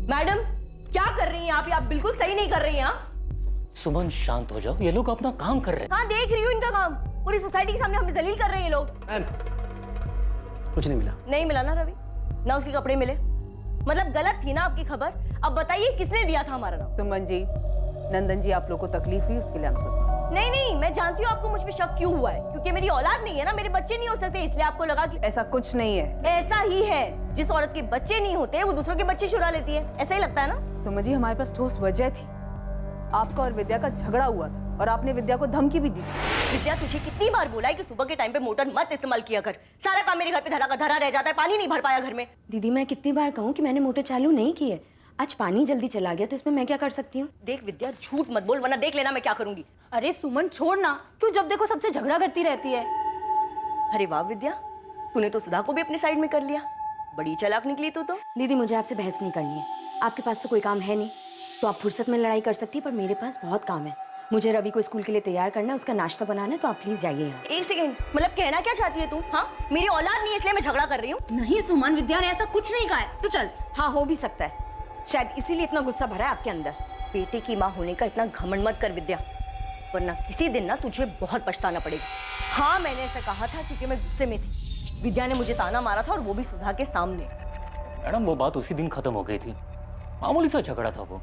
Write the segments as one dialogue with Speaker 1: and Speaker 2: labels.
Speaker 1: Madam क्या कर रही हैं आप? ये आप बिल्कुल सही नहीं कर रही हैं।
Speaker 2: सुमन शांत हो जाओ, ये लोग अपना काम कर रहे हैं।
Speaker 1: हाँ देख रही हूँ इनका काम, पूरी सोसाइटी के सामने हमें जलील कर रहे हैं ये लोग।
Speaker 3: कुछ नहीं मिला।
Speaker 1: नहीं मिला ना रवि, ना उसके कपड़े मिले, मतलब गलत थी ना आपकी खबर। अब बताइए किसने दिया था हमारा नाम?
Speaker 4: सुमन जी, नंदन जी आप लोग को तकलीफ हुई उसके लिए हम सोचते।
Speaker 1: नहीं नहीं, मैं जानती हूँ आपको मुझ पे शक क्यों हुआ है, क्योंकि मेरी औलाद नहीं है ना, मेरे बच्चे नहीं हो सकते, इसलिए आपको लगा कि
Speaker 4: ऐसा कुछ नहीं है।
Speaker 1: ऐसा ही है। जिस औरत के बच्चे नहीं होते वो दूसरों के बच्चे चुरा लेती है, ऐसा ही लगता है ना?
Speaker 4: सुमन जी हमारे पास ठोस वजह थी, आपका और विद्या का झगड़ा हुआ था और आपने विद्या को धमकी भी दी।
Speaker 1: विद्या तुझे कितनी बार बोला है कि सुबह के टाइम पे मोटर मत इस्तेमाल किया कर, सारा काम मेरे घर पे धरा का धरा रह जाता है, पानी नहीं भर पाया घर में।
Speaker 5: दीदी मैं कितनी बार कहूँ कि मैंने मोटर चालू नहीं की है, आज पानी जल्दी चला गया तो इसमें मैं क्या कर सकती हूँ?
Speaker 1: देख विद्या झूठ मत बोल, वरना देख लेना मैं क्या करूंगी।
Speaker 6: अरे सुमन छोड़ ना, क्यों जब देखो सबसे झगड़ा करती रहती है।
Speaker 1: अरे वाह विद्या, तूने तो सुधा को भी अपनी साइड में कर लिया, बड़ी चालाक निकली तू तो।
Speaker 5: दीदी मुझे आपसे बहस नहीं करनी है, आपके पास तो कोई काम है नहीं, तो आप फुर्सत में लड़ाई कर सकती है, पर मेरे पास बहुत काम है। मुझे रवि को स्कूल के लिए तैयार करना है, उसका नाश्ता बनाना है, तो आप प्लीज जाइए यहाँ से।
Speaker 1: एक सेकंड, मतलब कहना क्या चाहती है तू? हाँ मेरी औलाद नहीं है इसलिए मैं झगड़ा कर रही हूँ?
Speaker 6: नहीं सुमन, विद्या ने ऐसा कुछ नहीं कहा है, तू चल।
Speaker 5: हाँ हो भी सकता है, शायद इसीलिए इतना गुस्सा भरा है आपके अंदर।
Speaker 1: बेटे की माँ होने का इतना घमंड मत कर विद्या, वरना किसी दिन ना तुझे बहुत पछताना पड़ेगा। हाँ मैंने ऐसा कहा था क्योंकि मैं गुस्से में थी, विद्या ने मुझे ताना मारा था और वो भी सुधा के सामने।
Speaker 2: मैडम वो बात उसी दिन खत्म हो गई थी, मामूली सा झगड़ा था वो।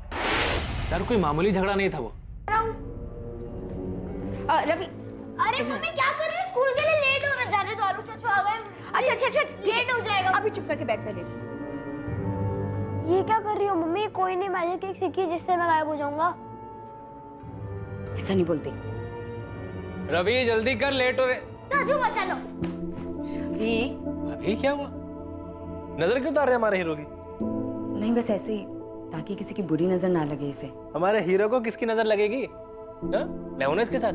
Speaker 3: यार कोई मामूली झगड़ा नहीं था वो।
Speaker 1: रवि
Speaker 6: अरे मम्मी क्या कर रही है? स्कूल के लिए लेट हो रहा, जाने दो, आलू चाचू आ गए।
Speaker 5: अच्छा अच्छा अच्छा
Speaker 6: लेट हो जाएगा।
Speaker 5: अभी चुप करके बैठ पहले।
Speaker 7: ये क्या कर रही हो मम्मी? कोई नहीं मैजिक ट्रिक सीखी जिससे मैं गायब हो जाऊंगा।
Speaker 5: ऐसा नहीं बोलते।
Speaker 3: रवि जल्दी कर, लेट हो रहे।
Speaker 7: चाचू बचा लो।
Speaker 5: रवि
Speaker 3: अभी क्या हुआ? नजर क्यों उतार रहे हमारे हीरो की?
Speaker 5: नहीं बस ऐसे ही, ताकि किसी की बुरी नजर ना लगे इसे।
Speaker 3: हमारे हीरो को किसकी नजर लगेगी? हाँ? मैं हूं ना इसके साथ,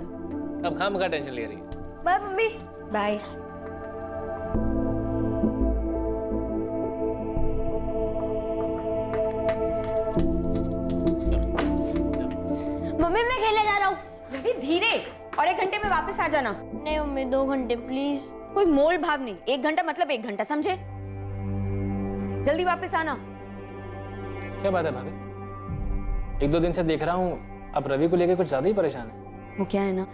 Speaker 3: अब खामखा टेंशन ले रही है।
Speaker 7: Bye mummy.
Speaker 5: बाय।
Speaker 7: मम्मी मैं खेलने जा रहा हूँ।
Speaker 5: रवि धीरे, और 1 घंटे में वापस आ जाना।
Speaker 7: नहीं मम्मी 2 घंटे प्लीज।
Speaker 5: कोई मोल भाव नहीं, 1 घंटा मतलब 1 घंटा, समझे? जल्दी वापस आना।
Speaker 3: क्या बात है भाभी? 1-2 दिन से देख रहा हूँ आप रवि को लेकर कुछ ज्यादा ही परेशान है।
Speaker 5: वो क्या है ना,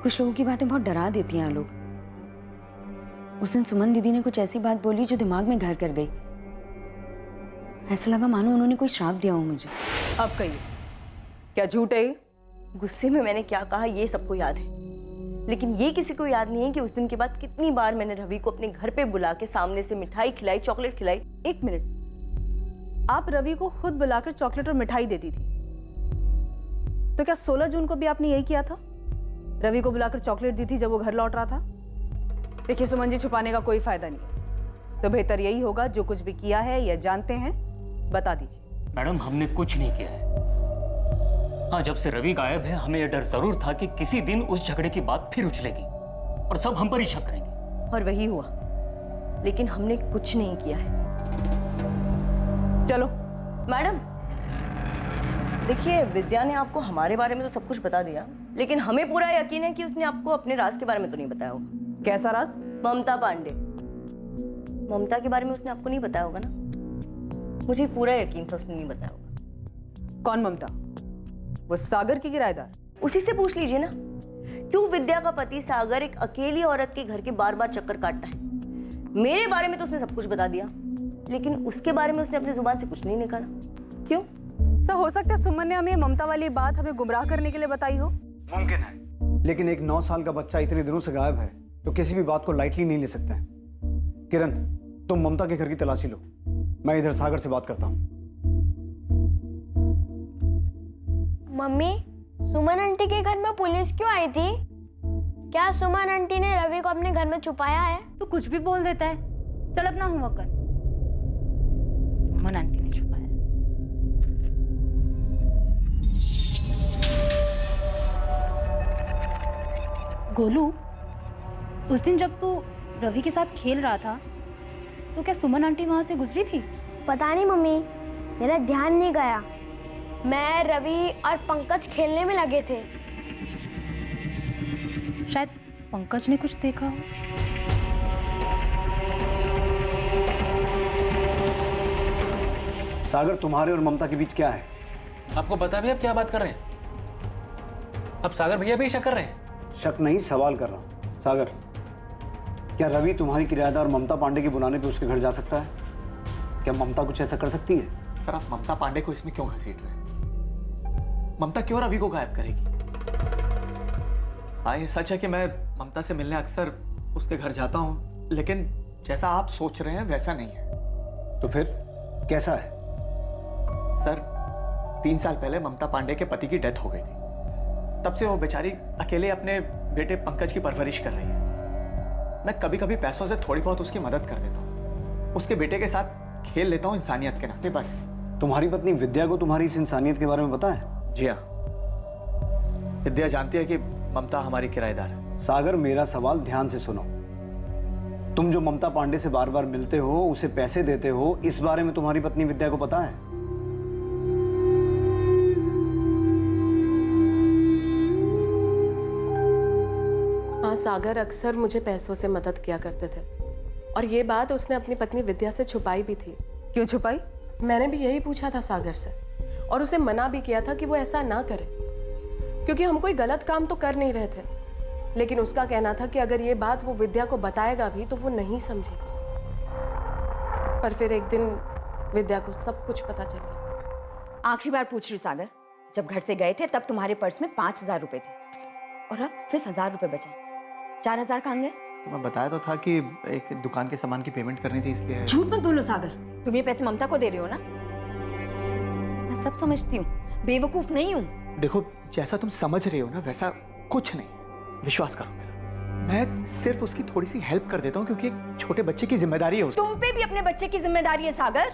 Speaker 5: कुछ लोगों की बातें बहुत डरा देती हैं लोग। उस दिन सुमन दीदी ने कुछ ऐसी बात बोली जो दिमाग में घर कर गई, ऐसा लगा मानो उन्होंने कोई श्राप दिया हो मुझे।
Speaker 4: अब कहिए क्या झूठ है?
Speaker 1: गुस्से में मैंने क्या कहा ये सबको याद है, लेकिन ये किसी को याद नहीं है कि उस दिन के बाद कितनी बार मैंने रवि को अपने घर पे बुला के सामने से मिठाई खिलाई, चॉकलेट खिलाई।
Speaker 4: 1 मिनट, आप रवि को खुद बुलाकर चॉकलेट और मिठाई देती थी, तो क्या 16 जून को भी आपने यही किया था? रवि को बुलाकर चॉकलेट दी थी जब वो घर लौट रहा था? देखिए सुमन जी, छुपाने का कोई फायदा नहीं, तो बेहतर यही होगा जो कुछ भी किया है या जानते हैं बता दीजिए।
Speaker 2: मैडम हमने कुछ नहीं किया है। हाँ जब से रवि गायब है हमें यह डर जरूर था कि किसी दिन उस झगड़े की बात फिर उछलेगी और सब हम पर ही शक करेंगे,
Speaker 1: और वही हुआ, लेकिन हमने कुछ नहीं किया है।
Speaker 4: चलो
Speaker 1: मैडम देखिए, विद्या ने आपको हमारे बारे में तो सब कुछ बता दिया, लेकिन हमें पूरा यकीन है कि उसने आपको अपने राज के बारे में तो नहीं बताया होगा।
Speaker 4: कैसा राज?
Speaker 1: ममता पांडे, ममता के बारे में उसने आपको नहीं बताया होगा ना? मुझे पूरा यकीन था उसने नहीं बताया होगा।
Speaker 4: कौन ममता? वो सागर की किराएदार?
Speaker 1: उसी से पूछ लीजिए ना, क्यों विद्या का पति सागर एक अकेली औरत के घर के बार बार चक्कर काटता है? मेरे बारे में तो उसने सब कुछ बता दिया, लेकिन उसके बारे में उसने अपनी जुबान से कुछ नहीं निकाला। क्यों?
Speaker 4: सर हो सकता है सुमन ने हमें ममता वाली बात हमें गुमराह करने के लिए बताई हो।
Speaker 8: मुमकिन है, लेकिन एक 9 साल का बच्चा इतने दिनों से गायब है तो किसी भी बात को लाइटली नहीं ले सकते हैं। किरण तुम ममता के घर की तलाशी लो, मैं इधर सागर से बात करता हूँ।
Speaker 7: मम्मी सुमन आंटी के घर में पुलिस क्यों आई थी? क्या सुमन आंटी ने रवि को अपने घर में छुपाया है?
Speaker 6: तू कुछ भी बोल देता है, चल अपना होमवर्क कर। सुमन आंटी ने छुपाया। गोलू, उस दिन जब तू रवि के साथ खेल रहा था तो क्या सुमन आंटी वहां से गुजरी थी?
Speaker 7: पता नहीं मम्मी, मेरा ध्यान नहीं गया। मैं रवि और पंकज खेलने में लगे थे।
Speaker 6: शायद पंकज ने कुछ देखा हो।
Speaker 8: सागर, तुम्हारे और ममता के बीच क्या है?
Speaker 3: आपको पता भी आप क्या बात कर रहे हैं? अब सागर भैया भी शक कर रहे हैं?
Speaker 8: शक नहीं, सवाल कर रहा हूं। सागर, क्या रवि तुम्हारी किराएदार ममता पांडे के बुलाने पे उसके घर जा सकता है? क्या ममता कुछ ऐसा कर सकती है?
Speaker 9: पर आप ममता पांडे को इसमें क्यों घसीट रहे हैं? ममता क्यों रवि को गायब करेगी? हाँ, ये सच है कि मैं ममता से मिलने अक्सर उसके घर जाता हूँ, लेकिन जैसा आप सोच रहे हैं वैसा नहीं है।
Speaker 8: तो फिर कैसा है?
Speaker 9: सर, 3 साल पहले ममता पांडे के पति की डेथ हो गई थी। तब से वो बेचारी अकेले अपने बेटे पंकज की परवरिश कर रही है। मैं कभी कभी पैसों से थोड़ी बहुत उसकी मदद कर देता हूँ, उसके बेटे के साथ खेल लेता हूँ इंसानियत के नाते, बस।
Speaker 8: तुम्हारी पत्नी विद्या को तुम्हारी इस इंसानियत के बारे में पता है?
Speaker 9: जी हाँ, विद्या जानती है कि ममता हमारी किराएदार है।
Speaker 8: सागर, मेरा सवाल ध्यान से सुनो। तुम जो ममता पांडे से बार बार मिलते हो, उसे पैसे देते हो, इस बारे में तुम्हारी पत्नी विद्या को पता है?
Speaker 10: हाँ, सागर अक्सर मुझे पैसों से मदद किया करते थे, और ये बात उसने अपनी पत्नी विद्या से छुपाई भी थी।
Speaker 4: क्यों छुपाई?
Speaker 10: मैंने भी यही पूछा था सागर से, और उसे मना भी किया था कि वो ऐसा ना करे, क्योंकि हम कोई गलत काम तो कर नहीं रहे थे। लेकिन उसका कहना था कि अगर ये बात वो विद्या को बताएगा भी तो वो नहीं समझेगी। पर फिर एक दिन विद्या को सब कुछ पता चल गया।
Speaker 5: आखिरी बार पूछ रही सागर, जब घर से गए थे तब तुम्हारे पर्स में 5,000 रुपए थे और अब सिर्फ 1,000 रुपए बचे। 4,000 कहाँ गए?
Speaker 9: तो मैं बताया तो था कि एक दुकान के सामान की पेमेंट करनी थी, इसलिए।
Speaker 5: झूठ मत बोलो सागर, तुम ये पैसे ममता को दे रहे हो ना? मैं सब समझती हूँ, बेवकूफ नहीं हूँ।
Speaker 9: देखो, जैसा तुम समझ रहे हो ना वैसा कुछ नहीं, विश्वास करो मेरा। मैं सिर्फ उसकी थोड़ी सी हेल्प कर देता हूँ, क्योंकि एक छोटे बच्चे की जिम्मेदारी है उसकी।
Speaker 5: तुम पे भी अपने बच्चे की जिम्मेदारी है सागर,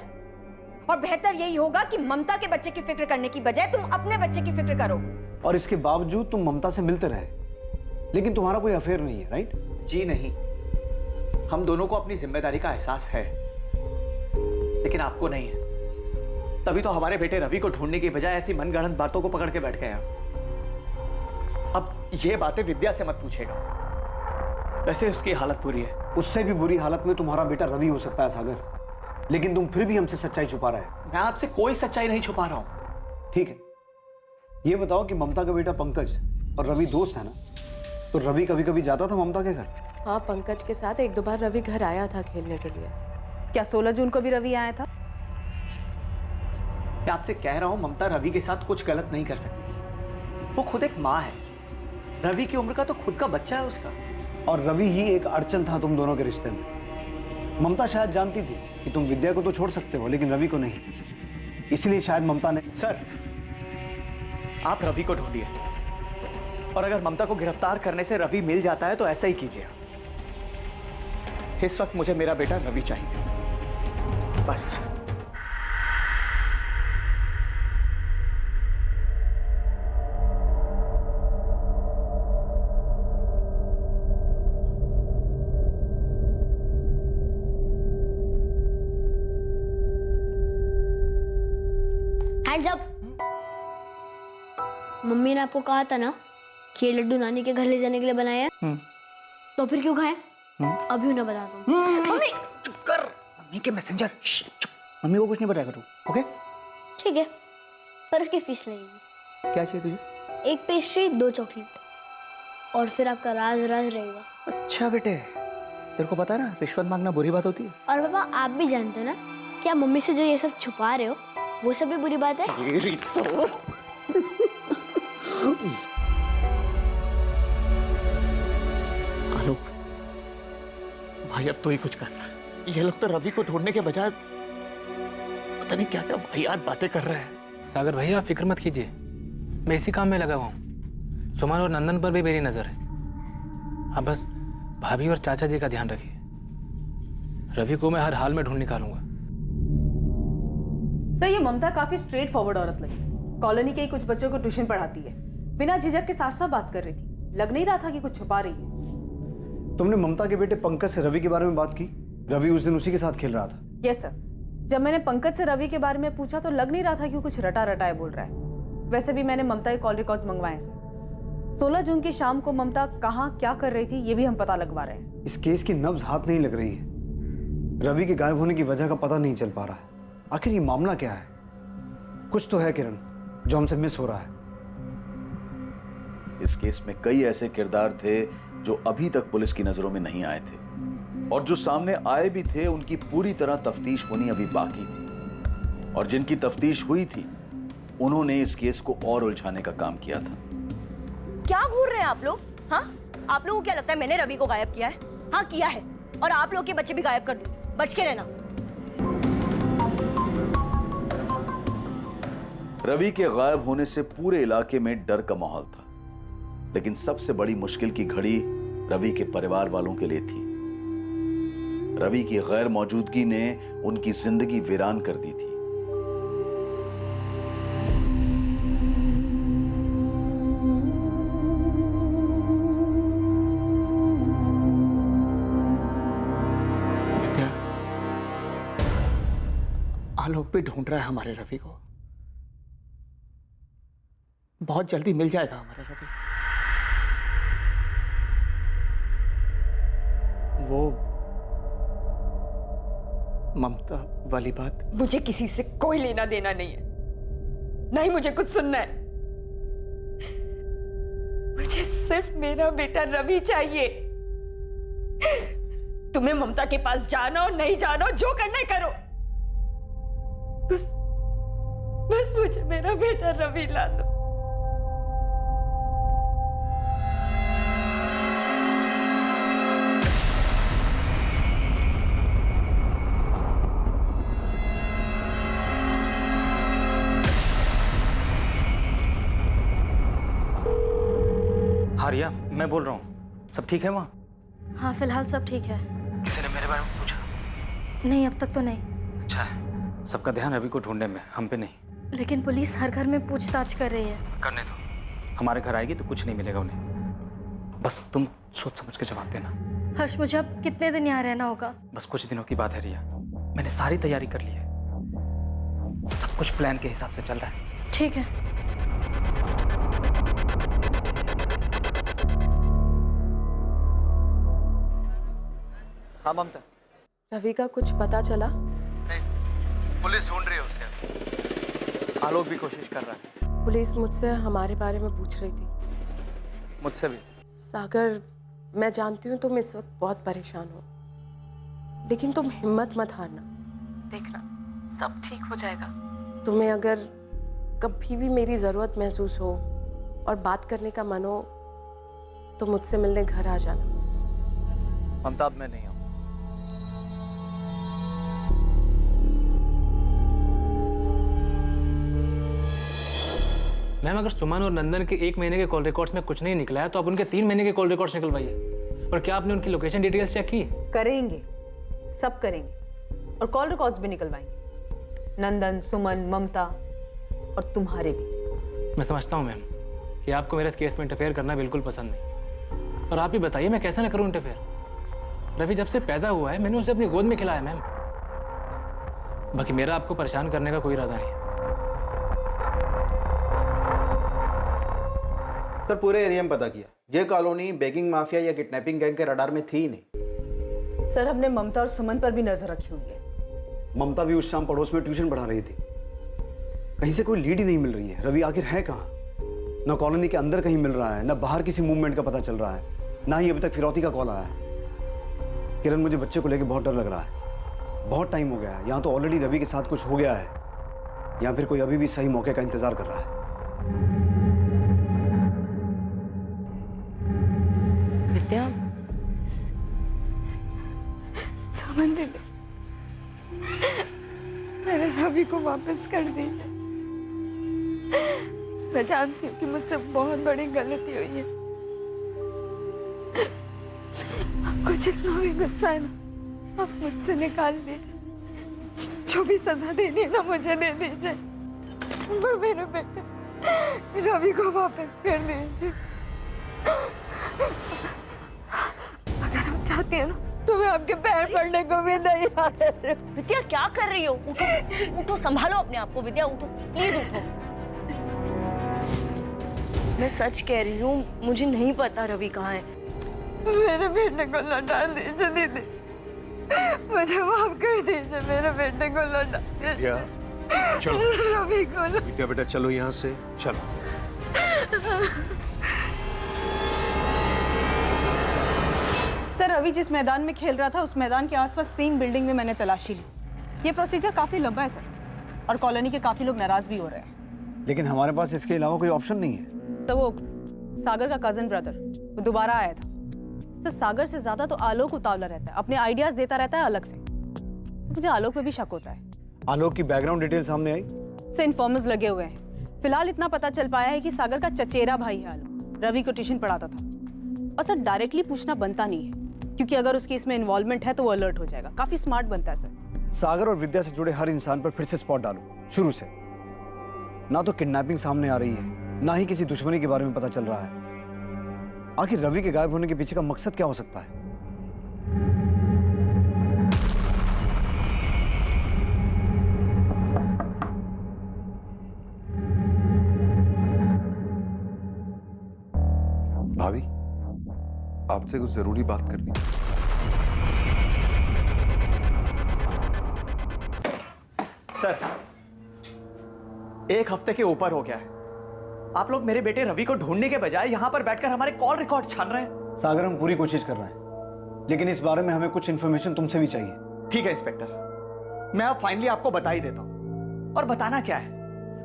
Speaker 5: और बेहतर यही होगा कि ममता के बच्चे की फिक्र करने की बजाय तुम अपने बच्चे की फिक्र करो।
Speaker 8: और इसके बावजूद तुम ममता से मिलते रहे, लेकिन तुम्हारा कोई अफेयर नहीं है, राइट?
Speaker 9: जी नहीं, हम दोनों को अपनी जिम्मेदारी का एहसास है, लेकिन आपको नहीं है। तभी तो हमारे बेटे रवि को ढूंढने की बजाय ऐसी मनगढ़ंत बातों को पकड़ के बैठ गए आप। अब ये बातें विद्या से मत पूछेगा, वैसे उसकी हालत बुरी है।
Speaker 8: उससे भी बुरी हालत में तुम्हारा बेटा रवि हो सकता है सागर, लेकिन तुम फिर भी हमसे सच्चाई छुपा रहे हो।
Speaker 9: मैं आपसे कोई सच्चाई नहीं छुपा रहा हूं।
Speaker 8: ठीक है, ये बताओ कि ममता का बेटा पंकज और रवि दोस्त है ना? तो रवि कभी कभी जाता था ममता के घर?
Speaker 10: हाँ, पंकज के साथ 1-2 बार रवि घर आया था खेलने के लिए।
Speaker 4: क्या 16 जून को भी रवि आया था?
Speaker 9: मैं आपसे कह रहा हूं, ममता रवि के साथ कुछ गलत नहीं कर सकती। वो खुद एक माँ है, रवि की उम्र का तो खुद का बच्चा है उसका।
Speaker 8: और रवि ही एक अड़चन था तुम दोनों के रिश्ते में। ममता शायद जानती थी कि तुम विद्या को तो छोड़ सकते हो, लेकिन रवि को नहीं, इसलिए शायद ममता ने।
Speaker 9: सर, आप रवि को ढूंढिए, और अगर ममता को गिरफ्तार करने से रवि मिल जाता है तो ऐसा ही कीजिए। इस वक्त मुझे मेरा बेटा रवि चाहिए, बस।
Speaker 7: Hands up. मम्मी ने आपको कहा था ना कि ये लड्डू नानी के घर ले जाने के लिए बनाया है, तो फिर क्यों खाए? अभी उन्हें बताता हूँ।
Speaker 9: मम्मी चुप कर, मम्मी के मैसेंजर। चुप, मम्मी को कुछ नहीं बताएगा तू, ओके?
Speaker 7: ठीक है, पर उसकी फीस लगेगी।
Speaker 9: क्या चाहिए तुझे?
Speaker 7: 1 पेस्ट्री, 2 चॉकलेट, और फिर आपका राज राज रहेगा।
Speaker 9: अच्छा बेटे, तेरे को पता है ना रिश्वत मांगना बुरी बात होती है।
Speaker 7: और पापा, आप भी जानते हो ना कि आप मम्मी से जो ये सब छुपा रहे हो वो सब भी बुरी बात है।
Speaker 9: आलोक भाई, अब तो ही कुछ कर। ये लोग तो रवि को ढूंढने के बजाय पता नहीं क्या क्या वाहियात बातें कर रहे हैं।
Speaker 3: सागर भैया, आप फिक्र मत कीजिए, मैं इसी काम में लगा हुआ हूँ। सुमन और नंदन पर भी मेरी नजर है। आप बस भाभी और चाचा जी का ध्यान रखिए। रवि को मैं हर हाल में ढूंढ निकालूंगा।
Speaker 4: सर, ये ममता काफी स्ट्रेट फॉरवर्ड औरत लगी। कॉलोनी के ही कुछ बच्चों को ट्यूशन पढ़ाती है, बिना झिझक के साफ साफ बात कर रही थी। लग नहीं रहा था कि कुछ छुपा रही है।
Speaker 8: तुमने ममता के बेटे पंकज से रवि के बारे में बात की? रवि उस दिन उसी के साथ खेल रहा था।
Speaker 4: यस सर, जब मैंने पंकज से रवि के बारे में पूछा तो लग नहीं रहा था कि कुछ रटा रटाए बोल रहा है। वैसे भी मैंने ममता के कॉल रिकॉर्ड्स मंगवाए सर। 16 जून की शाम को ममता कहाँ क्या कर रही थी ये भी हम पता लगवा रहे हैं।
Speaker 8: इस केस की नब्ज हाथ नहीं लग रही है। रवि के गायब होने की वजह का पता नहीं चल पा रहा है। आखिर ये मामला क्या है? कुछ तो है किरण जो हमसे मिस हो रहा है।
Speaker 11: इस केस में कई ऐसे किरदार थे जो अभी तक पुलिस की नजरों में नहीं आए थे, और जो सामने आए भी थे उनकी पूरी तरह तफ्तीश होनी अभी बाकी थी, और जिनकी तफ्तीश हुई थी उन्होंने इस केस को और उलझाने का काम किया था।
Speaker 1: क्या घूर रहे हैं आप लोग? हाँ, आप लोगों को क्या लगता है मैंने रवि को गायब किया है? हाँ किया है, और आप लोग के बच्चे भी गायब कर दूंगी, बच के रहना।
Speaker 11: रवि के गायब होने से पूरे इलाके में डर का माहौल था, लेकिन सबसे बड़ी मुश्किल की घड़ी रवि के परिवार वालों के लिए थी। रवि की गैर मौजूदगी ने उनकी जिंदगी वीरान कर दी थी।
Speaker 9: विद्या, आलोक भी ढूंढ रहा है हमारे रवि को। बहुत जल्दी मिल जाएगा हमारा रवि। वो ममता वाली बात,
Speaker 5: मुझे किसी से कोई लेना देना नहीं है, नहीं मुझे कुछ सुनना है। मुझे सिर्फ मेरा बेटा रवि चाहिए। तुम्हें ममता के पास जाना हो नहीं जाना हो, जो करना है करो, बस मुझे मेरा बेटा रवि ला दो।
Speaker 3: हाँ रिया, मैं बोल रहा हूँ, सब ठीक है वहाँ?
Speaker 6: हाँ फिलहाल सब ठीक है।
Speaker 3: किसी ने मेरे बारे में पूछा?
Speaker 6: नहीं अब तक तो नहीं।
Speaker 3: अच्छा है, सबका ध्यान रवि को ढूंढने में, हम पे नहीं।
Speaker 6: लेकिन पुलिस हर घर में पूछताछ कर रही है।
Speaker 3: करने दो, हमारे घर आएगी तो कुछ नहीं मिलेगा उन्हें। बस तुम सोच समझ के जवाब देना।
Speaker 6: हर्ष मुझे अब कितने दिन यहाँ रहना होगा?
Speaker 3: बस कुछ दिनों की बात है रिया, मैंने सारी तैयारी कर ली है, सब कुछ प्लान के हिसाब से चल रहा है।
Speaker 6: ठीक है।
Speaker 9: हाँ ममता।
Speaker 10: रवि का कुछ पता चला?
Speaker 9: नहीं, पुलिस ढूंढ रही है उसे। आलोक भी कोशिश कर रहा है।
Speaker 10: पुलिस मुझसे हमारे बारे में पूछ रही थी।
Speaker 9: मुझसे भी।
Speaker 10: सागर, मैं जानती हूँ तुम इस वक्त बहुत परेशान हो, लेकिन तुम हिम्मत मत हारना। देखना सब ठीक हो जाएगा। तुम्हें अगर कभी भी मेरी ज़रूरत महसूस हो और बात करने का मन हो तो मुझसे मिलने घर आ जाना।
Speaker 9: ममता, अब मैं नहीं आऊँ।
Speaker 3: मैम अगर सुमन और नंदन के 1 महीने के कॉल रिकॉर्ड्स में कुछ नहीं निकला है तो आप उनके 3 महीने के कॉल रिकॉर्ड्स निकलवाइए। और क्या आपने उनकी लोकेशन डिटेल्स चेक की?
Speaker 4: करेंगे, सब करेंगे, और कॉल रिकॉर्ड्स भी निकलवाएंगे, नंदन, सुमन, ममता और तुम्हारे भी।
Speaker 3: मैं समझता हूँ मैम कि आपको मेरे इस केस में इंटरफेयर करना बिल्कुल पसंद नहीं, और आप ही बताइए मैं कैसे ना करूँ इंटरफेयर। रवि जब से पैदा हुआ है मैंने उसे अपनी गोद में खिलाया मैम। बाकी मेरा आपको परेशान करने का कोई इरादा नहीं है।
Speaker 12: सर पूरे एरिया में पता किया, ये कॉलोनी बेगिंग माफिया या किडनैपिंग गैंग के रडार में थी ही नहीं।
Speaker 4: सर हमने ममता और सुमन पर भी नजर रखी हुई है।
Speaker 8: ममता भी उस शाम पड़ोस में ट्यूशन पढ़ा रही थी, कहीं से कोई लीड ही नहीं मिल रही है। रवि आखिर है कहाँ? ना कॉलोनी के अंदर कहीं मिल रहा है, ना बाहर किसी मूवमेंट का पता चल रहा है, ना ही अभी तक फिरौती का कॉल आया है। किरण, मुझे बच्चे को लेकर बहुत डर लग रहा है। बहुत टाइम हो गया है, यहाँ तो ऑलरेडी रवि के साथ कुछ हो गया है, या फिर कोई अभी भी सही मौके का इंतजार कर रहा है।
Speaker 5: विद्या, समन दीदी, मेरे रवि को वापस कर दीजिए। मैं जानती हूँ कि मुझसे बहुत बड़ी गलती हुई है। आपको जितना भी गुस्सा है ना, आप मुझसे निकाल दीजिए। जो भी सजा देनी है ना मुझे दे दीजिए। वो मेरे बेटे रवि को वापस कर दीजिए। अगर आप चाहती हैं ना तो मैं आपके पैर पड़ने को भी नहीं आ रही।
Speaker 1: विद्या क्या कर रही हो? उठो, उठो, संभालो अपने आप को। विद्या उठो, प्लीज उठो। मैं सच कह रही हूँ, मुझे नहीं पता रवि कहाँ है।
Speaker 5: मेरे बेटे को लौटा दीजिए दीदी। मुझे माफ कर दीजिए, मेरे बेटे को लौटा
Speaker 13: विद्या चलो,
Speaker 5: रवि को
Speaker 13: विद्या बेटा चलो यहाँ से, चलो।
Speaker 4: सर, रवि जिस मैदान में खेल रहा था उस मैदान के आसपास 3 बिल्डिंग में मैंने तलाशी ली। ये प्रोसीजर काफी लंबा है सर, और कॉलोनी के काफी लोग नाराज भी हो रहे हैं।
Speaker 8: लेकिन हमारे पास इसके अलावा कोई ऑप्शन नहीं है।
Speaker 4: सर, वो सागर का कजन ब्रदर वो दोबारा आया था। सर, सागर से ज्यादा तो आलोक उतावला रहता है, अपने आइडियाज देता रहता है अलग से। मुझे आलोक पे भी शक होता है।
Speaker 8: आलोक की बैकग्राउंड डिटेल सामने आई?
Speaker 4: से इन्फॉर्मर्स लगे हुए हैं। फिलहाल इतना पता चल पाया है कि सागर का चचेरा भाई है आलोक, रवि को ट्यूशन पढ़ाता था। और सर, डायरेक्टली पूछना बनता नहीं है, क्योंकि अगर उसकी इसमें इन्वॉल्वमेंट है तो वो अलर्ट हो जाएगा। काफी स्मार्ट बनता है सर।
Speaker 8: सागर और विद्या से जुड़े हर इंसान पर फिर से स्पॉट डालो, शुरू से। ना तो किडनैपिंग सामने आ रही है, ना ही किसी दुश्मनी के बारे में पता चल रहा है। आखिर रवि के गायब होने के पीछे का मकसद क्या हो सकता है?
Speaker 13: भाभी, आपसे कुछ जरूरी बात करनी है।
Speaker 9: सर, 1 हफ्ते के ऊपर हो गया है, आप लोग मेरे बेटे रवि को ढूंढने के बजाय यहां पर बैठकर हमारे कॉल रिकॉर्ड छान रहे हैं।
Speaker 8: सागर, हम पूरी कोशिश कर रहे हैं, लेकिन इस बारे में हमें कुछ इन्फॉर्मेशन तुमसे भी चाहिए।
Speaker 9: ठीक है इंस्पेक्टर, मैं अब फाइनली आपको बता ही देता हूं। और बताना क्या है,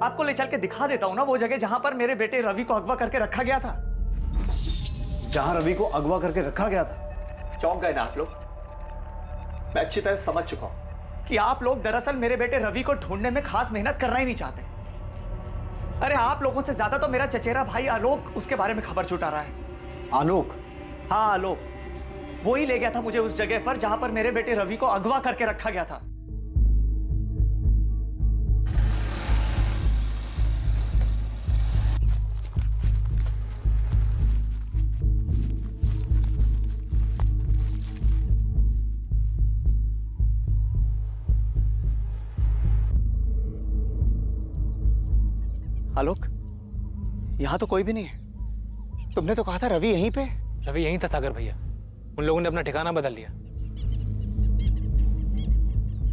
Speaker 9: आपको ले चल के दिखा देता हूं ना वो जगह जहां पर मेरे बेटे रवि को अगवा करके रखा गया था।
Speaker 8: जहां रवि को अगवा करके रखा गया था?
Speaker 9: चौंक गए ना आप लोग? मैं अच्छी तरह समझ चुका हूं कि आप लोग दरअसल मेरे बेटे रवि को ढूंढने में खास मेहनत करना ही नहीं चाहते। अरे आप लोगों से ज्यादा तो मेरा चचेरा भाई आलोक उसके बारे में खबर जुटा रहा है।
Speaker 8: आलोक?
Speaker 9: हाँ आलोक, वो ही ले गया था मुझे उस जगह पर जहां पर मेरे बेटे रवि को अगवा करके रखा गया था। आलोक, यहां तो कोई भी नहीं है। तुमने तो कहा था रवि यहीं पे।
Speaker 3: रवि यहीं था सागर भैया, उन लोगों ने अपना ठिकाना बदल लिया।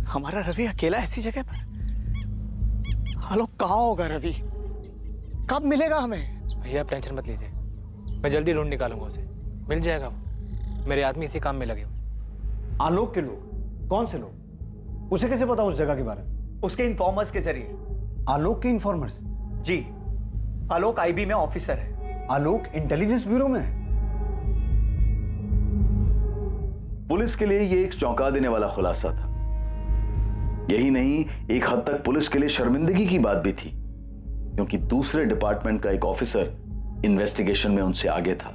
Speaker 9: हमारा रवि अकेला ऐसी जगह पर? आलोक, कहाँ होगा रवि? कब मिलेगा हमें?
Speaker 3: भैया आप टेंशन मत लीजिए, मैं जल्दी ढूंढ निकालूंगा उसे, मिल जाएगा वो। मेरे आदमी इसी काम में लगे हुए।
Speaker 8: आलोक के लोग? कौन से लोग? उसे कैसे पता उस जगह के बारे में?
Speaker 9: उसके इन्फॉर्मर्स के जरिए।
Speaker 8: आलोक के इन्फॉर्मर्स?
Speaker 9: जी, आलोक आईबी में ऑफिसर है।
Speaker 8: आलोक इंटेलिजेंस ब्यूरो में है?
Speaker 11: पुलिस के लिए यह एक चौंका देने वाला खुलासा था। यही नहीं, एक हद तक पुलिस के लिए शर्मिंदगी की बात भी थी, क्योंकि दूसरे डिपार्टमेंट का एक ऑफिसर इन्वेस्टिगेशन में उनसे आगे था।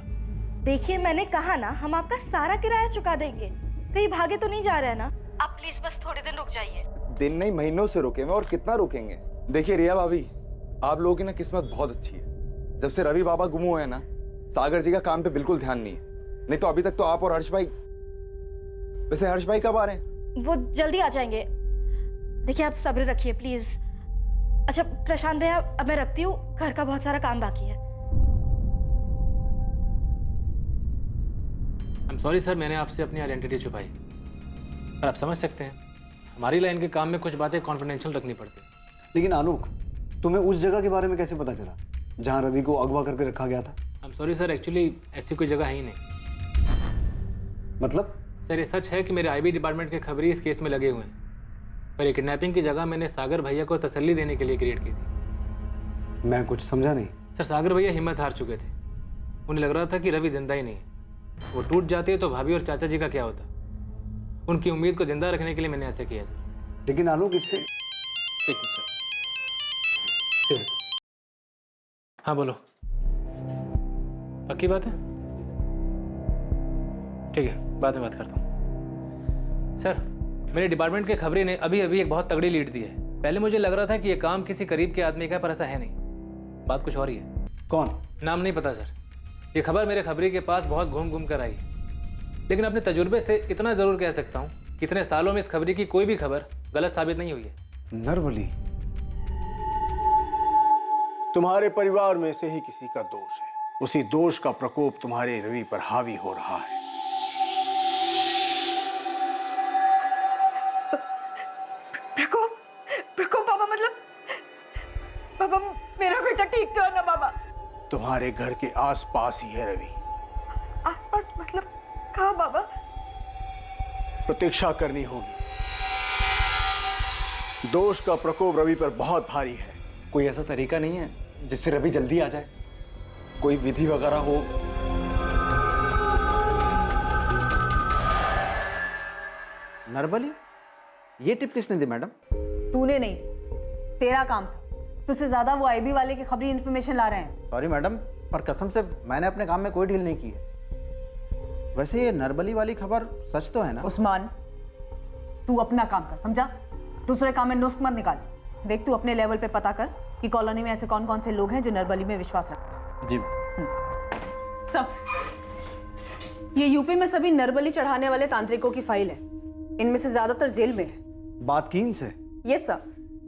Speaker 14: देखिए, मैंने कहा ना, हम आपका सारा किराया चुका देंगे। कहीं भागे तो नहीं जा रहे हैं ना? आप प्लीज बस थोड़े दिन रुक जाइए।
Speaker 12: दिन नहीं, महीनों से रुके हुए, और कितना रुकेंगे। देखिए रिया भाभी, आप लोगों की ना किस्मत बहुत अच्छी है। जब से रवि बाबा गुम हुए हैं ना, सागर जी का काम पे बिल्कुल ध्यान नहीं है। नहीं तो अभी तक तो आप और हर्ष भाई। वैसे हर्ष भाई कब आ रहे हैं?
Speaker 14: वो जल्दी आ जाएंगे। देखिए, आप सब्र रखिए प्लीज। अच्छा प्रशांत भैया, अब मैं रखती हूँ, घर का बहुत सारा काम बाकी है।
Speaker 3: आई एम सॉरी सर, मैंने आपसे अपनी आइडेंटिटी छुपाई। पर आप समझ सकते हैं, हमारी लाइन के काम में कुछ बातें कॉन्फिडेंशियल रखनी पड़ती।
Speaker 8: लेकिन आलोक, तुम्हें उस जगह के बारे में कैसे पता चला जहां रवि को अगवा करके रखा गया था?
Speaker 3: I am sorry sir, actually ऐसी कोई जगह है ही नहीं।
Speaker 8: मतलब?
Speaker 3: सर, ये सच है कि मेरे आईबी डिपार्टमेंट के खबरी इस केस में लगे हुए हैं, पर ये किडनैपिंग की जगह मैंने सागर भैया को तसल्ली देने के लिए क्रिएट की थी।
Speaker 8: मैं कुछ समझा नहीं।
Speaker 3: सर, सागर भैया हिम्मत हार चुके थे। उन्हें लग रहा था कि रवि जिंदा ही नहीं है। वो टूट जाते तो भाभी और चाचा जी का क्या होता। उनकी उम्मीद को जिंदा रखने के लिए मैंने ऐसे किया सर।
Speaker 8: लेकिन आलोक, इससे
Speaker 3: ठीक है सर। हाँ बोलो, पक्की बात है? ठीक है, बाद में बात करता हूँ। सर, मेरे डिपार्टमेंट के खबरी ने अभी अभी एक बहुत तगड़ी लीड दी है। पहले मुझे लग रहा था कि यह काम किसी करीब के आदमी का, पर ऐसा है नहीं। बात कुछ और ही है।
Speaker 8: कौन?
Speaker 3: नाम नहीं पता सर। ये खबर मेरे खबरी के पास बहुत घूम घूम कर आई, लेकिन अपने तजुर्बे से इतना जरूर कह सकता हूँ कि इतने सालों में इस खबरी की कोई भी खबर गलत साबित नहीं हुई है।
Speaker 8: नरबली?
Speaker 12: तुम्हारे परिवार में से ही किसी का दोष है। उसी दोष का प्रकोप तुम्हारे रवि पर हावी हो रहा है।
Speaker 5: बाबा मेरा बेटा ठीक तो है ना बाबा?
Speaker 15: तुम्हारे घर के आसपास ही है रवि।
Speaker 5: आसपास मतलब कहाँ बाबा?
Speaker 15: प्रतीक्षा करनी होगी। दोष का प्रकोप रवि पर बहुत भारी है।
Speaker 9: कोई ऐसा तरीका नहीं है जिससे रवि जल्दी आ जाए? कोई विधि वगैरह हो?
Speaker 16: नरबली, ये टिप किसने दी मैडम?
Speaker 4: तूने नहीं, तेरा काम था। तुझसे ज्यादा वो आईबी वाले की खबरी इन्फॉर्मेशन ला रहे हैं।
Speaker 16: सॉरी मैडम, पर कसम से मैंने अपने काम में कोई ढील नहीं की है। वैसे ये नरबली वाली खबर सच तो है ना?
Speaker 4: उस्मान, तू अपना काम कर, समझा? दूसरे काम में नुस्ख मत निकाल। देख, तू अपने लेवल पे पता कर कि कॉलोनी में ऐसे कौन कौन से लोग हैं जो नरबली में विश्वास रखते हैं।
Speaker 16: जी।
Speaker 4: सब ये यूपी में सभी नरबली चढ़ाने वाले तांत्रिकों की फाइल है। इनमें से ज्यादातर जेल में है।
Speaker 8: बात की इनसे?
Speaker 4: यस सर,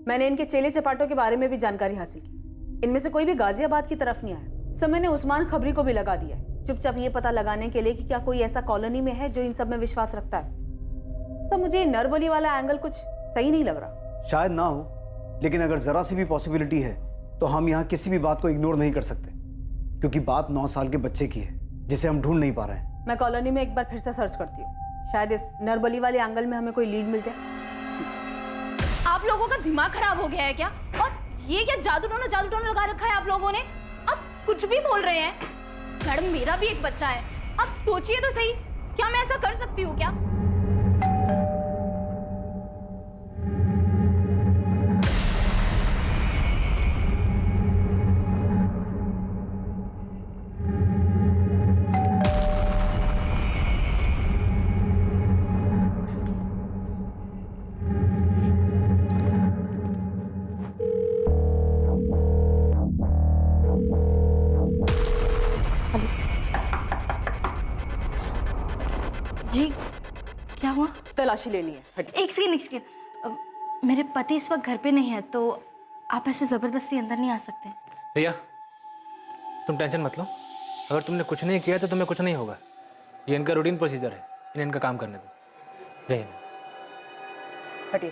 Speaker 4: मैंने इनके चेले चपाटों के बारे में भी जानकारी हासिल की। इनमें से कोई भी गाजियाबाद की तरफ नहीं आया। सर, मैंने उस्मान खबरी को भी लगा दिया है, चुपचाप ये पता लगाने के लिए कि क्या कोई ऐसा कॉलोनी में है जो इन सब में विश्वास रखता है। सर, मुझे नरबली वाला एंगल कुछ सही नहीं लग रहा।
Speaker 8: शायद ना हो, लेकिन अगर जरा सी भी पॉसिबिलिटी है तो हम यहाँ किसी भी बात को इग्नोर नहीं कर सकते, क्योंकि बात 9 साल के बच्चे की है जिसे हम ढूंढ नहीं पा रहे हैं।
Speaker 4: मैं कॉलोनी में एक बार फिर से सर्च करती हूँ, शायद इस नरबली वाले एंगल में हमें कोई लीड मिल जाए।
Speaker 6: आप लोगों का दिमाग खराब हो गया है क्या? और ये क्या जादू टोना लगा रखा है आप लोगों ने? अब कुछ भी बोल रहे हैं। मैडम, मेरा भी एक बच्चा है, अब सोचिए तो सही, क्या मैं ऐसा कर सकती हूँ क्या?
Speaker 14: जी, क्या हुआ?
Speaker 4: तलाशी लेनी है।
Speaker 14: एक सेकेंड। मेरे पति इस वक्त घर पे नहीं है, तो आप ऐसे जबरदस्ती अंदर नहीं आ सकते।
Speaker 3: रिया, तुम टेंशन मत लो। अगर तुमने कुछ नहीं किया तो तुम्हें कुछ नहीं होगा। ये इनका रूटीन प्रोसीजर है, इन्हें इनका काम करने दो। जय हिंद।
Speaker 4: हटिए।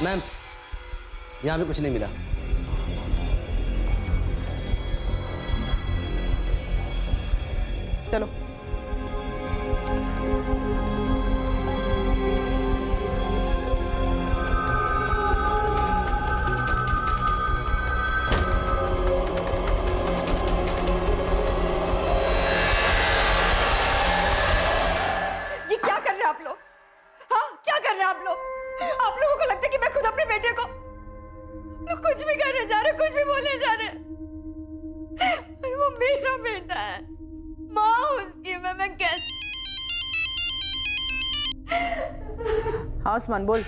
Speaker 17: मैम, यहाँ पे कुछ नहीं मिला।
Speaker 4: चलो।
Speaker 5: ये क्या कर रहे हैं आप लोग? हाँ, क्या कर रहे हैं आप लोग? आप लोगों को लगता है कि मैं खुद अपने बेटे को कुछ भी करने जा रहे, कुछ भी बोलने जा रहे, और वो मेरा बेटा है, माँ उसकी। मैं कैसे?
Speaker 4: हाँ उस्मान, बोल।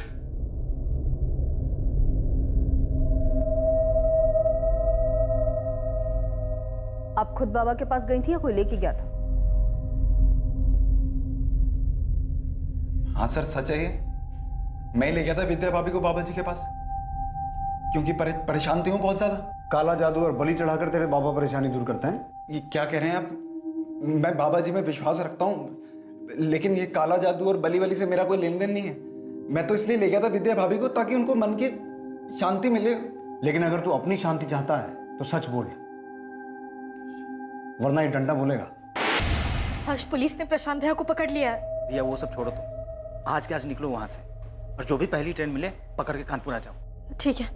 Speaker 4: आप खुद बाबा के पास गई थी या कोई लेके गया था?
Speaker 12: हाँ सर, सच है ये। मैं ले गया था विद्या भाभी को बाबा जी के पास, क्योंकि परेशान थे हूँ बहुत ज्यादा।
Speaker 8: काला जादू और बलि चढ़ाकर तेरे बाबा परेशानी दूर करते हैं?
Speaker 12: ये क्या कह रहे हैं आप? मैं बाबा जी में विश्वास रखता हूँ, लेकिन ये काला जादू और बलि वली से मेरा कोई लेन देन नहीं है। मैं तो इसलिए ले गया था विद्या भाभी को, ताकि उनको मन की शांति मिले।
Speaker 8: लेकिन अगर तू अपनी शांति चाहता है तो सच बोल, वरना ये डंडा बोलेगा।
Speaker 14: हर्ष, पुलिस ने प्रशांत भैया को पकड़ लिया है।
Speaker 18: रिया, वो सब छोड़ो, तो आज के आज निकलो वहां से, और जो भी पहली ट्रेन मिले पकड़ के कानपुर आ जाओ।
Speaker 14: ठीक है।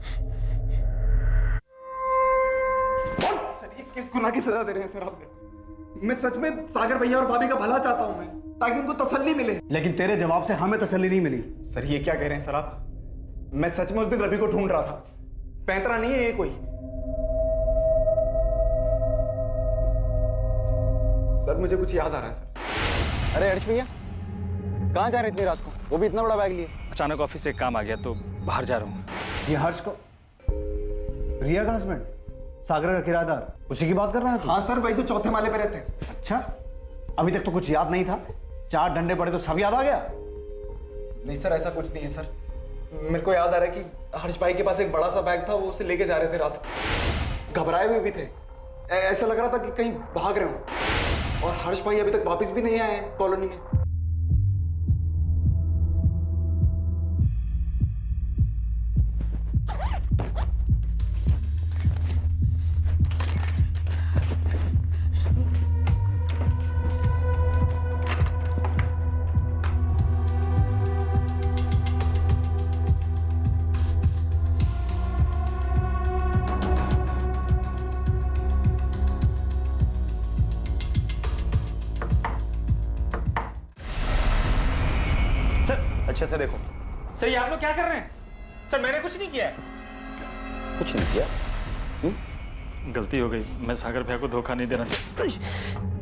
Speaker 12: सर, ये किस गुनाह की सजा दे रहे हैं सर आप? मैं सच में सागर भैया और भाभी का भला चाहता हूं मैं, ताकि उनको तसल्ली मिले।
Speaker 8: लेकिन तेरे जवाब से हमें तसल्ली नहीं मिली।
Speaker 12: सर, ये क्या कह रहे हैं सर आप? मैं सच में उस दिन रवि को ढूंढ रहा था, पैंतरा नहीं है ये कोई। सर, मुझे कुछ याद आ रहा है सर।
Speaker 9: अरे हर्ष भैया, कहाँ जा रहे इतनी रात को, वो भी इतना बड़ा बैग लिए?
Speaker 18: अचानक ऑफिस से एक काम आ गया तो बाहर जा रहा हूँ।
Speaker 8: ये हर्ष को, रिया का हस्बैंड, सागर का किराएदार, उसी की बात कर रहा है तू?
Speaker 12: हाँ सर, वही तो चौथे माले पे रहते हैं।
Speaker 8: अच्छा, अभी तक तो कुछ याद नहीं था, 4 डंडे पड़े तो सब याद आ गया?
Speaker 12: नहीं सर, ऐसा कुछ नहीं है सर। मेरे को याद आ रहा है कि हर्ष भाई के पास एक बड़ा सा बैग था, वो उसे लेके जा रहे थे रात को। घबराए हुए भी थे, ऐसा लग रहा था कि कहीं भाग रहे हो। और हर्ष भाई अभी तक वापस भी नहीं आए हैं कॉलोनी में।
Speaker 15: अच्छे से देखो।
Speaker 18: सर ये आप लोग क्या कर रहे हैं? सर मैंने कुछ नहीं किया है।
Speaker 8: कुछ नहीं किया?
Speaker 18: गलती हो गई, मैं सागर भैया को धोखा नहीं देना चाहता।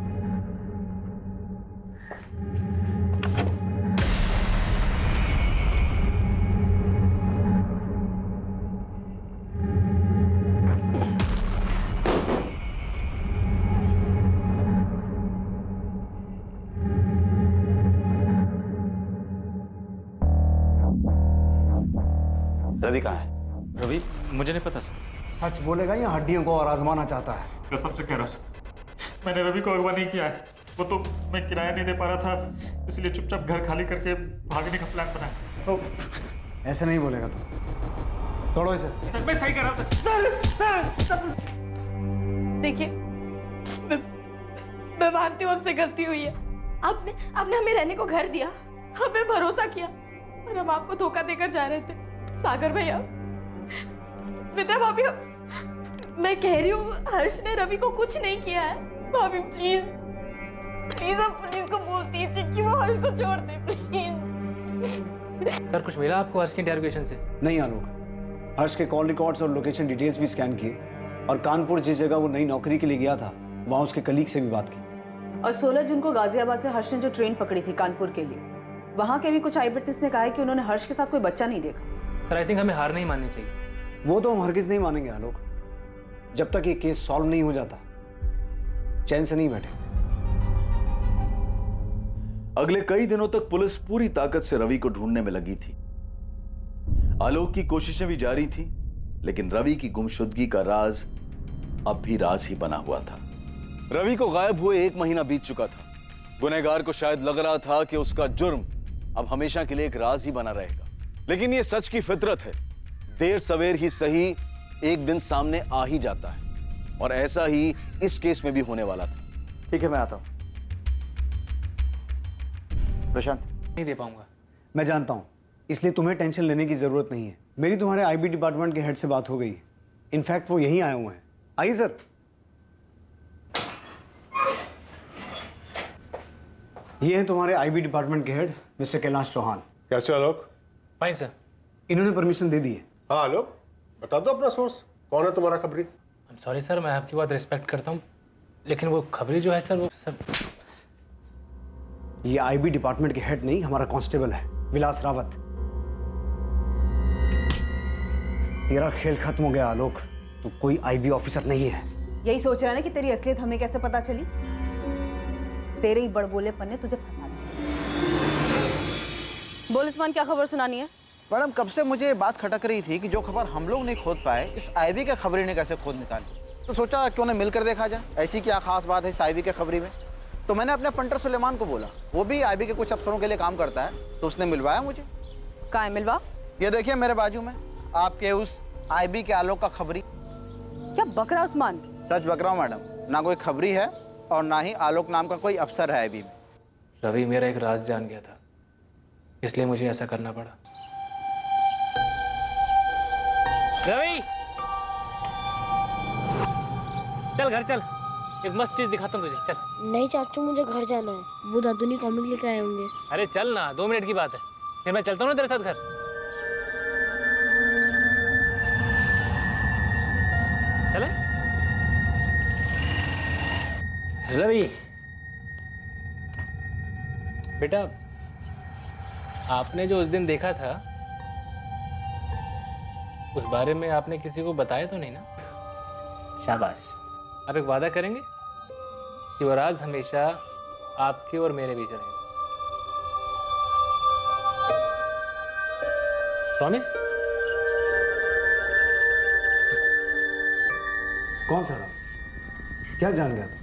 Speaker 8: रवि कहाँ है?
Speaker 18: रवि मुझे नहीं पता सर।
Speaker 8: सच बोलेगा या हड्डियों को और आजमाना चाहता है?
Speaker 18: कसम से कह रहा हूँ सर, मैंने रवि को अगवा नहीं किया है। वो तो मैं किराया नहीं दे पा रहा था, इसलिए चुपचाप घर खाली करके भागने का प्लान बनाया।
Speaker 8: तो ऐसे नहीं बोलेगा तो छोड़ो इसे।
Speaker 18: सर मैं सही कह रहा हूँ सर।
Speaker 14: देखिए, मैं मानती हूँ हमसे गलती हुई है। आपने हमें रहने को घर दिया, हमें भरोसा किया, और हम आपको धोखा देकर जा रहे थे। सागर भैया, विद्या भाभी, मैं कह रही हूँ हर्ष ने रवि को कुछ नहीं किया है। भाभी प्लीज प्लीज आप पुलिस को बोल दीजिए कि वो हर्ष को छोड़ दे प्लीज।
Speaker 3: सर कुछ मिला आपको हर्ष की इंटरोगेशन से?
Speaker 8: नहीं आलोक, हर्ष के कॉल रिकॉर्ड्स और लोकेशन डिटेल्स भी स्कैन किए, और कानपुर जिस जगह वो नई नौकरी के लिए गया था वहाँ उसके कलीग से भी बात की।
Speaker 4: और 16 जून को गाजियाबाद से हर्ष ने जो ट्रेन पकड़ी थी कानपुर के लिए, वहाँ के भी कुछ आई विटनेस ने कहा है कि उन्होंने हर्ष के साथ कोई बच्चा नहीं देखा।
Speaker 3: सर आई थिंक हमें हार नहीं माननी चाहिए।
Speaker 8: वो तो हम हरगिज नहीं मानेंगे आलोक, जब तक ये केस सॉल्व नहीं हो जाता चैन से नहीं बैठे।
Speaker 11: अगले कई दिनों तक पुलिस पूरी ताकत से रवि को ढूंढने में लगी थी। आलोक की कोशिशें भी जारी थी, लेकिन रवि की गुमशुदगी का राज अब भी राज ही बना हुआ था। रवि को गायब हुए 1 महीना बीत चुका था। गुनहगार को शायद लग रहा था कि उसका जुर्म अब हमेशा के लिए एक राज ही बना रहेगा, लेकिन यह सच की फितरत है, देर सवेर ही सही एक दिन सामने आ ही जाता है, और ऐसा ही इस केस में भी होने वाला था।
Speaker 16: ठीक है, मैं आता हूं। प्रशांत
Speaker 3: नहीं दे पाऊंगा।
Speaker 8: मैं जानता हूं, इसलिए तुम्हें टेंशन लेने की जरूरत नहीं है। मेरी तुम्हारे आईबी डिपार्टमेंट के हेड से बात हो गई है। इनफैक्ट वो यहीं आए हुए हैं। आइए सर। ये हैं तुम्हारे आईबी डिपार्टमेंट के हेड मिस्टर कैलाश चौहान।
Speaker 15: कैसे आलोक?
Speaker 3: Fine sir.
Speaker 8: इन्होंने परमिशन दे दी है।
Speaker 15: हाँ आलोक, बता दो अपना सोर्स, कौन है तुम्हारा खबरी?
Speaker 3: सॉरी सर, मैं आपकी बात रिस्पेक्ट करता हूँ, लेकिन वो खबरी जो है सर, वो सर
Speaker 8: ये आईबी डिपार्टमेंट के हेड नहीं, हमारा कांस्टेबल है विलास रावत। तेरा खेल खत्म हो गया आलोक, तू कोई आईबी ऑफिसर नहीं है।
Speaker 4: यही सोच रहा है ना कि तेरी असलियत हमें कैसे पता चली? तेरे ही बड़बोलेपन ने तुझे फंसा दिया। बोल उस्मान, क्या खबर सुनानी है?
Speaker 16: मैडम, कब से मुझे ये बात खटक रही थी कि जो खबर हम लोग नहीं खोद पाए, इस आईबी के खबरी ने कैसे खोद निकाली। तो सोचा क्यों ना मिलकर देखा जाए, ऐसी क्या खास बात है इस आईबी के खबरी में। तो मैंने अपने पंटर सुलेमान को बोला, वो भी आईबी के कुछ अफसरों के लिए काम करता है, तो उसने मिलवाया मुझे।
Speaker 4: कहाँ है मिलवा?
Speaker 16: ये देखिए मेरे बाजू में, आपके उस आईबी के आलोक का खबरी।
Speaker 4: क्या बक रहा उस्मान?
Speaker 16: सच बक रहा हूँ मैडम, ना कोई खबरी है और ना ही आलोक नाम का कोई अफसर है आईबी में।
Speaker 3: रवि मेरा एक राज जान गया था, इसलिए मुझे ऐसा करना पड़ा। रवि चल घर चल, एक मस्त चीज दिखाता हूँ तुझे, चल।
Speaker 7: नहीं चाचू, मुझे घर जाना है, वो दादू कॉमिक लेके आए होंगे।
Speaker 3: अरे चल ना, 2 मिनट की बात है, फिर मैं चलता हूँ ना तेरे साथ घर। चले रवि बेटा, आपने जो उस दिन देखा था, उस बारे में आपने किसी को बताया तो नहीं ना? शाबाश। आप एक वादा करेंगे कि वो राज हमेशा आपके और मेरे बीच रहेगा? प्रॉमिस?
Speaker 8: कौन सा राम? क्या जान गया था?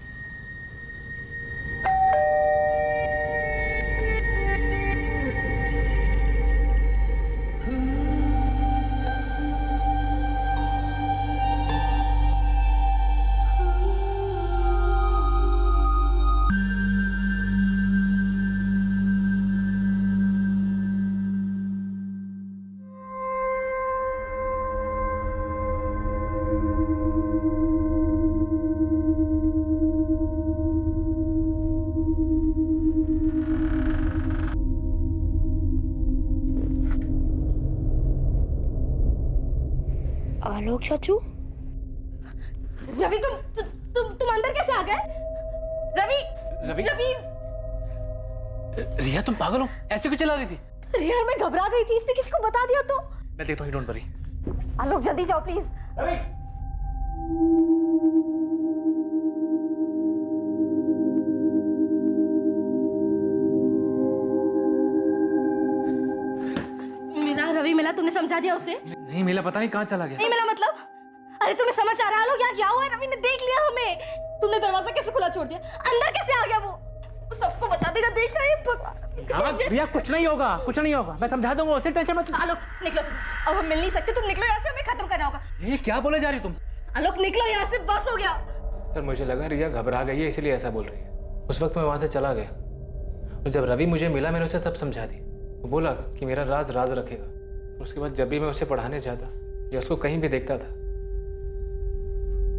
Speaker 7: आलोक चाचू,
Speaker 14: रवि तुम अंदर कैसे आ गए? रवि
Speaker 3: रवि?
Speaker 14: रवि
Speaker 3: रिया तुम पागल हो, ऐसे क्यों चला रही थी?
Speaker 14: रिया मैं घबरा गई थी, इसने किसी को बता दिया तो।
Speaker 3: मैं देखता हूँ, डोंट वरी।
Speaker 14: आलोक जल्दी जाओ प्लीज।
Speaker 3: रवि
Speaker 14: मिला रवि मिला, तुमने समझा दिया उसे?
Speaker 3: नहीं मिला, पता नहीं कहाँ चला गया।
Speaker 14: नहीं मिला मतलब? अरे तुम्हें समझ आ रहा है आलोक यहाँ क्या हुआ है? रवि ने देख लिया हमें। तुमने दरवाजा कैसे खुला छोड़ दिया? अंदर कैसे आ गया वो सबको बता देगा, देखा है भगवान।
Speaker 3: रिया कुछ नहीं होगा, कुछ नहीं होगा, मैं समझा दूंगा उसे, टेंशन मत।
Speaker 14: आलोक निकलो तुम, अब हम मिल नहीं सकते, तुम निकलो यहाँ से, हमें खत्म करना होगा।
Speaker 3: ये क्या बोले जा रही तुम?
Speaker 14: आलोक निकलो यहाँ से, बस हो गया।
Speaker 3: सर मुझे लगा रिया घबरा गई है इसलिए ऐसा बोल रही है। उस वक्त मैं वहां से चला गया और जब रवि मुझे मिला मैंने उसे सब समझा दी। वो बोला कि मेरा राज राज रखेगा। उसके बाद जब भी मैं उसे पढ़ाने जाता या उसको कहीं भी देखता था,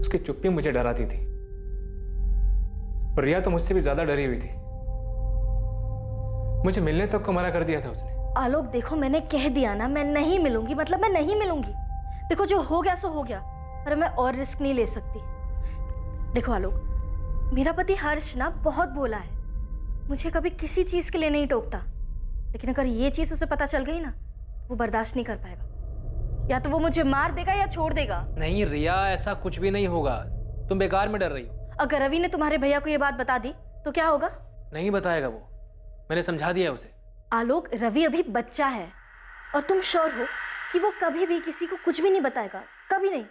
Speaker 3: उसकी चुप्पी मुझे डराती थी। और रिया तो मुझसे भी ज्यादा डरी हुई थी, मुझे मिलने तक को मना कर दिया था उसने।
Speaker 14: आलोक देखो, मैंने कह दिया ना, मैं नहीं मिलूंगी, मतलब मैं नहीं मिलूंगी। देखो जो हो गया सो हो गया, पर मैं और रिस्क नहीं ले सकती। देखो आलोक, मेरा पति हर्ष ना बहुत बोला है, मुझे कभी किसी चीज के लिए नहीं टोकता, लेकिन अगर ये चीज उसे पता चल गई ना, वो बर्दाश्त नहीं कर पाएगा। या तो वो मुझे मार देगा या छोड़ देगा।
Speaker 3: नहीं रिया, ऐसा कुछ भी नहीं होगा, तुम बेकार में डर रही हो।
Speaker 14: अगर रवि ने तुम्हारे भैया को ये बात बता दी तो क्या होगा?
Speaker 3: नहीं बताएगा वो, मैंने समझा दिया उसे।
Speaker 14: आलोक, रवि अभी बच्चा है और तुम श्योर हो कि वो कभी भी किसी को कुछ भी नहीं बताएगा? कभी नहीं।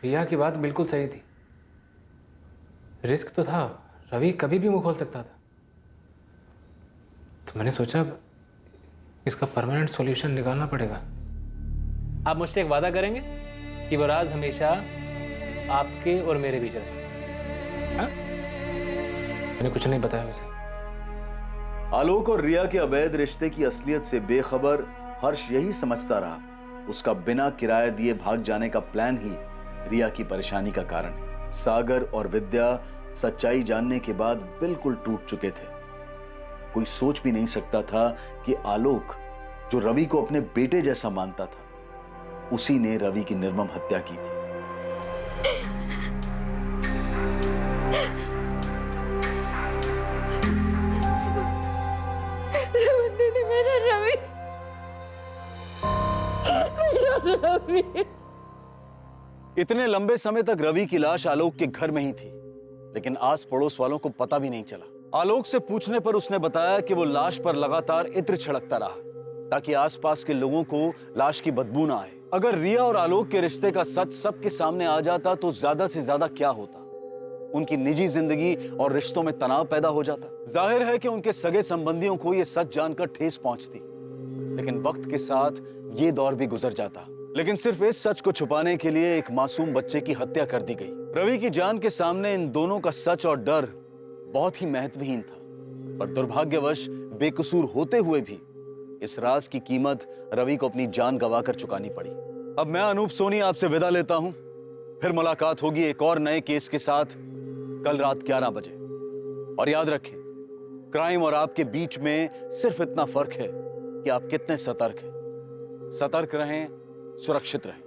Speaker 3: रिया की बात बिल्कुल सही थी, रिस्क तो था, रवि कभी भी मुंह खोल सकता था। तो मैंने सोचा इसका परमानेंट सॉल्यूशन निकालना पड़ेगा। आप मुझसे एक वादा करेंगे कि वो राज हमेशा आपके और मेरे बीच रहे? हाँ? मैंने कुछ नहीं बताया उसे।
Speaker 11: आलोक और रिया के अवैध रिश्ते की असलियत से बेखबर हर्ष यही समझता रहा उसका बिना किराया दिए भाग जाने का प्लान ही रिया की परेशानी का कारण है। सागर और विद्या सच्चाई जानने के बाद बिल्कुल टूट चुके थे। कोई सोच भी नहीं सकता था कि आलोक, जो रवि को अपने बेटे जैसा मानता था, उसी ने रवि की निर्मम हत्या की थी।
Speaker 14: मेरा रवि, मेरा रवि।
Speaker 11: इतने लंबे समय तक रवि की लाश आलोक के घर में ही थी, लेकिन आस पड़ोस वालों को पता भी नहीं चला। आलोक से पूछने पर उसने बताया कि वो लाश पर लगातार इत्र छिड़कता रहा ताकि आसपास के लोगों को लाश की बदबू ना आए। अगर रिया और आलोक के रिश्ते का सच सबके सामने आ जाता तो ज्यादा से ज्यादा क्या होता, उनकी निजी जिंदगी और रिश्तों में तनाव पैदा हो जाता। जाहिर है कि उनके सगे संबंधियों को यह सच जानकर ठेस पहुंचती, लेकिन वक्त के साथ ये दौर भी गुजर जाता। लेकिन सिर्फ इस सच को छुपाने के लिए एक मासूम बच्चे की हत्या कर दी गई। रवि की जान के सामने इन दोनों का सच और डर बहुत ही महत्वहीन था, पर दुर्भाग्यवश बेकसूर होते हुए भी इस राज की कीमत रवि को अपनी जान गंवाकर चुकानी पड़ी। अब मैं अनूप सोनी आपसे विदा लेता हूं, फिर मुलाकात होगी एक और नए केस के साथ कल रात 11 बजे। और याद रखें, क्राइम और आपके बीच में सिर्फ इतना फर्क है कि आप कितने सतर्क हैं। सतर्क रहें, सुरक्षित रहें।